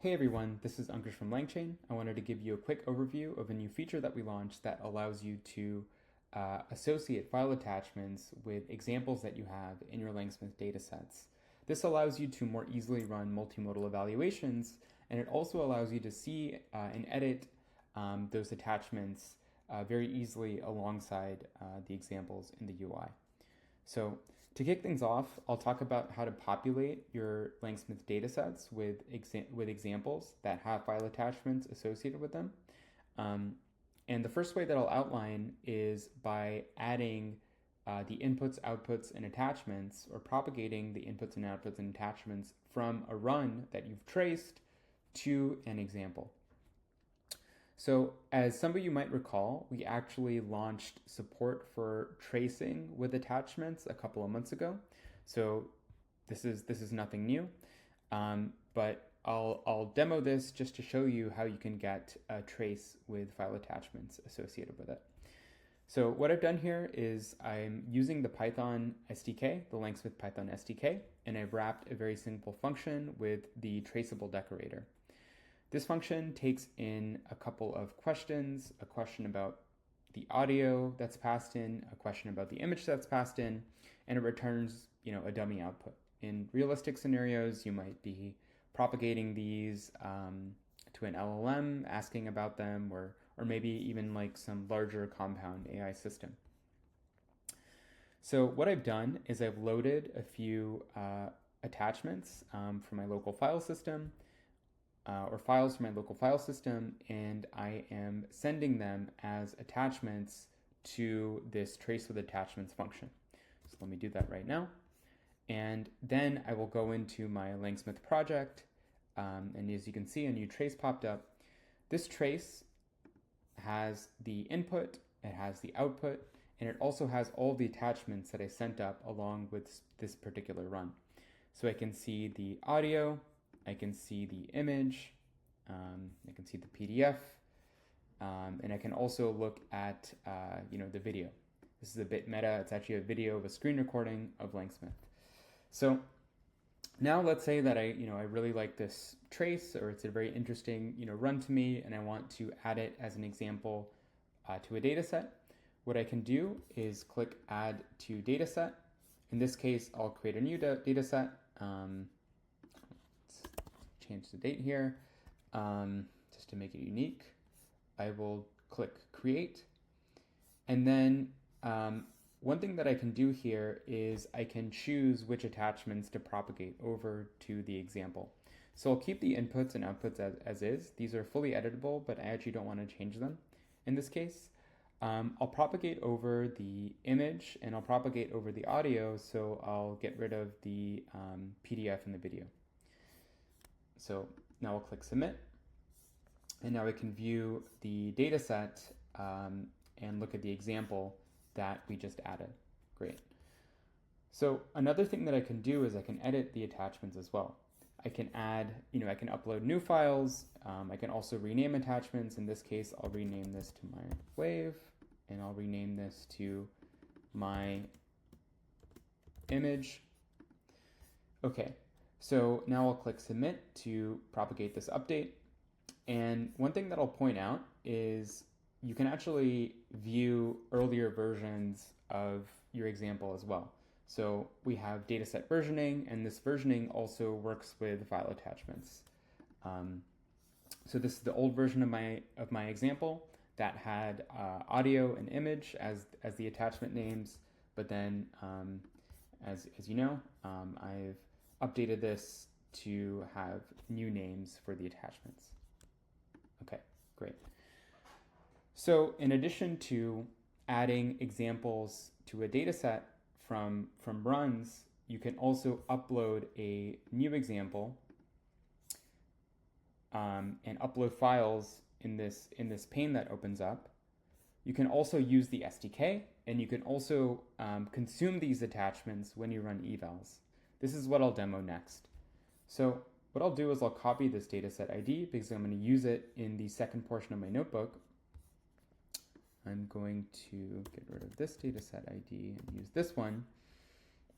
Hey everyone, this is Ankush from LangChain. I wanted to give you a quick overview of a new feature that we launched that allows you to associate file attachments with examples that you have in your LangSmith datasets. This allows you to more easily run multimodal evaluations, and it also allows you to see and edit those attachments very easily alongside the examples in the UI. So to kick things off, I'll talk about how to populate your LangSmith datasets with examples that have file attachments associated with them. And the first way that I'll outline is by adding the inputs, outputs, and attachments, or propagating the inputs and outputs and attachments from a run that you've traced to an example. So as some of you might recall, we actually launched support for tracing with attachments a couple of months ago. So this is nothing new, but I'll demo this just to show you how you can get a trace with file attachments associated with it. So what I've done here is I'm using the Python SDK, the LangSmith Python SDK, and I've wrapped a very simple function with the traceable decorator. This function takes in a couple of questions, a question about the audio that's passed in, a question about the image that's passed in, and it returns, a dummy output. In realistic scenarios, you might be propagating these to an LLM, asking about them, or maybe even like some larger compound AI system. So what I've done is I've loaded a few attachments from my local file system, or files from my local file system, and I am sending them as attachments to this trace with attachments function. So let me do that right now. And then I will go into my LangSmith project, and as you can see, a new trace popped up. This trace has the input, it has the output, and it also has all the attachments that I sent up along with this particular run. So I can see the audio, I can see the image, I can see the PDF, and I can also look at the video. This is a bit meta. It's actually a video of a screen recording of LangSmith. So now let's say that I really like this trace, or it's a very interesting run to me, and I want to add it as an example to a data set. What I can do is click Add to Dataset. In this case, I'll create a new data set. Change the date here just to make it unique. I will click Create, and then one thing that I can do here is I can choose which attachments to propagate over to the example. So I'll keep the inputs and outputs as is. These are fully editable, but I actually don't want to change them in this case. I'll propagate over the image and I'll propagate over the audio, so I'll get rid of the PDF and the video. So now I'll click Submit, and now I can view the data set and look at the example that we just added. Great. So another thing that I can do is I can edit the attachments as well. I can add, I can upload new files. I can also rename attachments. In this case, I'll rename this to my wave, and I'll rename this to my image. Okay. So now I'll click Submit to propagate this update. And one thing that I'll point out is you can actually view earlier versions of your example as well. So we have dataset versioning, and this versioning also works with file attachments. So this is the old version of my example that had audio and image as the attachment names, but then as you know, I've updated this to have new names for the attachments. Okay, great. So in addition to adding examples to a data set from runs, you can also upload a new example and upload files in this pane that opens up. You can also use the SDK, and you can also consume these attachments when you run evals. This is what I'll demo next. So what I'll do is I'll copy this dataset ID because I'm going to use it in the second portion of my notebook. I'm going to get rid of this dataset ID and use this one.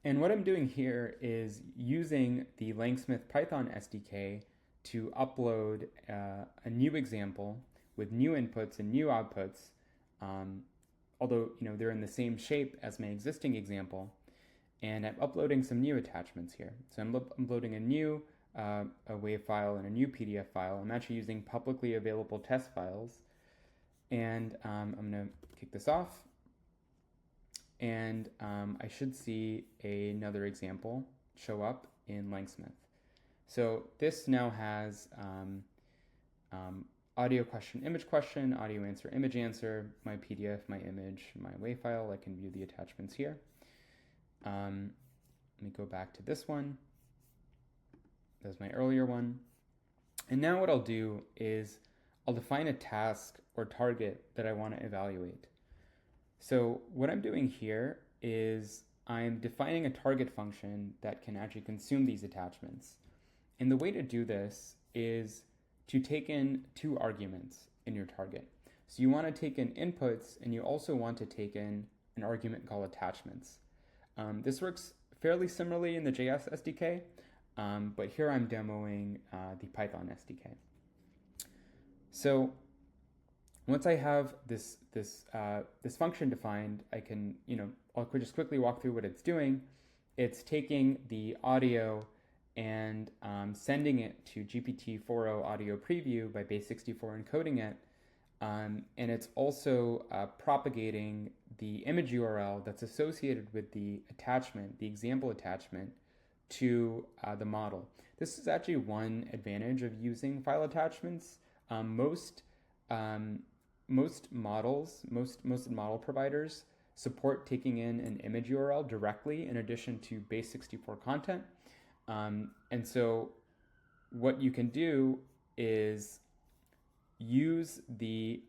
And what I'm doing here is using the LangSmith Python SDK to upload a new example with new inputs and new outputs, although they're in the same shape as my existing example, and I'm uploading some new attachments here. So I'm uploading a new a WAV file and a new PDF file. I'm actually using publicly available test files, and I'm going to kick this off, and I should see another example show up in LangSmith. So this now has audio question, image question, audio answer, image answer, my PDF, my image, my WAV file. I can view the attachments here. Let me go back to this one. That's my earlier one. And now what I'll do is I'll define a task or target that I want to evaluate. So what I'm doing here is I'm defining a target function that can actually consume these attachments. And the way to do this is to take in two arguments in your target. So you want to take in inputs, and you also want to take in an argument called attachments. This works fairly similarly in the JS SDK, but here I'm demoing the Python SDK. So once I have this function defined, I can, I'll just quickly walk through what it's doing. It's taking the audio and sending it to GPT-4o audio preview by base64 encoding it. And it's also propagating the image URL that's associated with the attachment, the example attachment, to the model. This is actually one advantage of using file attachments. Most model providers support taking in an image URL directly in addition to base64 content. And so what you can do is use the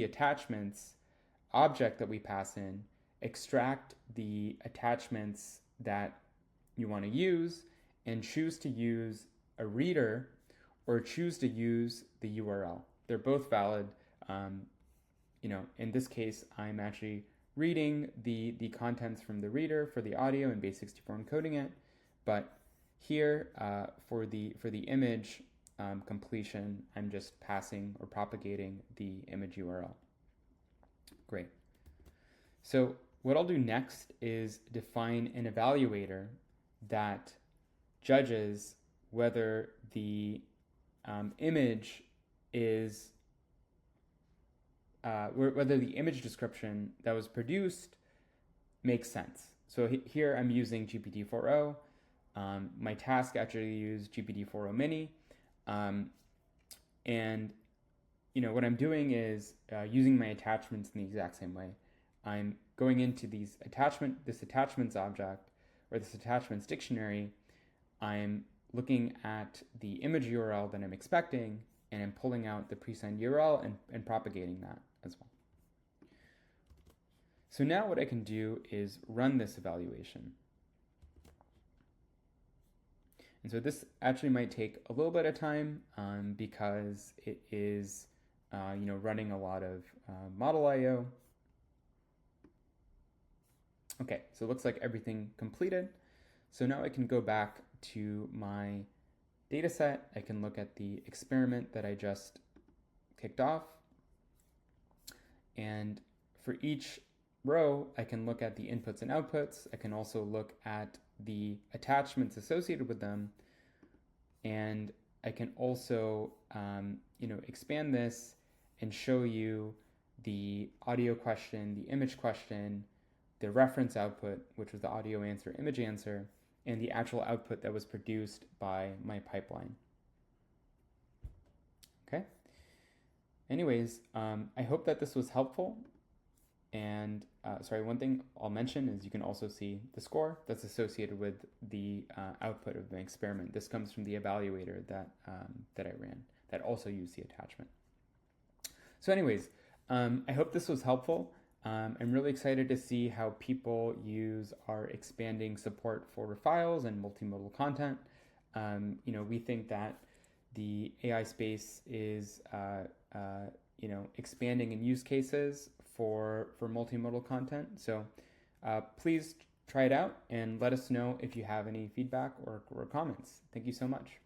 attachments object that we pass in, extract the attachments that you want to use, and choose to use a reader or choose to use the URL. They're both valid. In this case, I'm actually reading the contents from the reader for the audio and base64 encoding it, but here for the image completion, I'm just passing or propagating the image URL. Great. So what I'll do next is define an evaluator that judges whether the image is whether the image description that was produced makes sense. So here I'm using GPT-4o. My task actually used GPT-4o Mini. And what I'm doing is using my attachments in the exact same way. I'm going into this attachments object, or this attachments dictionary. I'm looking at the image URL that I'm expecting, and I'm pulling out the pre-signed URL and propagating that as well. So now what I can do is run this evaluation. And so this actually might take a little bit of time because it is running a lot of model I/O. Okay, so it looks like everything completed. So now I can go back to my data set. I can look at the experiment that I just kicked off. And for each row, I can look at the inputs and outputs. I can also look at the attachments associated with them. And I can also expand this and show you the audio question, the image question, the reference output, which was the audio answer, image answer, and the actual output that was produced by my pipeline. Okay. Anyways, I hope that this was helpful. And one thing I'll mention is you can also see the score that's associated with the output of the experiment. This comes from the evaluator that I ran that also used the attachment. So anyways, I hope this was helpful. I'm really excited to see how people use our expanding support for files and multimodal content. We think that the AI space is expanding in use cases for multimodal content. So please try it out and let us know if you have any feedback or comments. Thank you so much.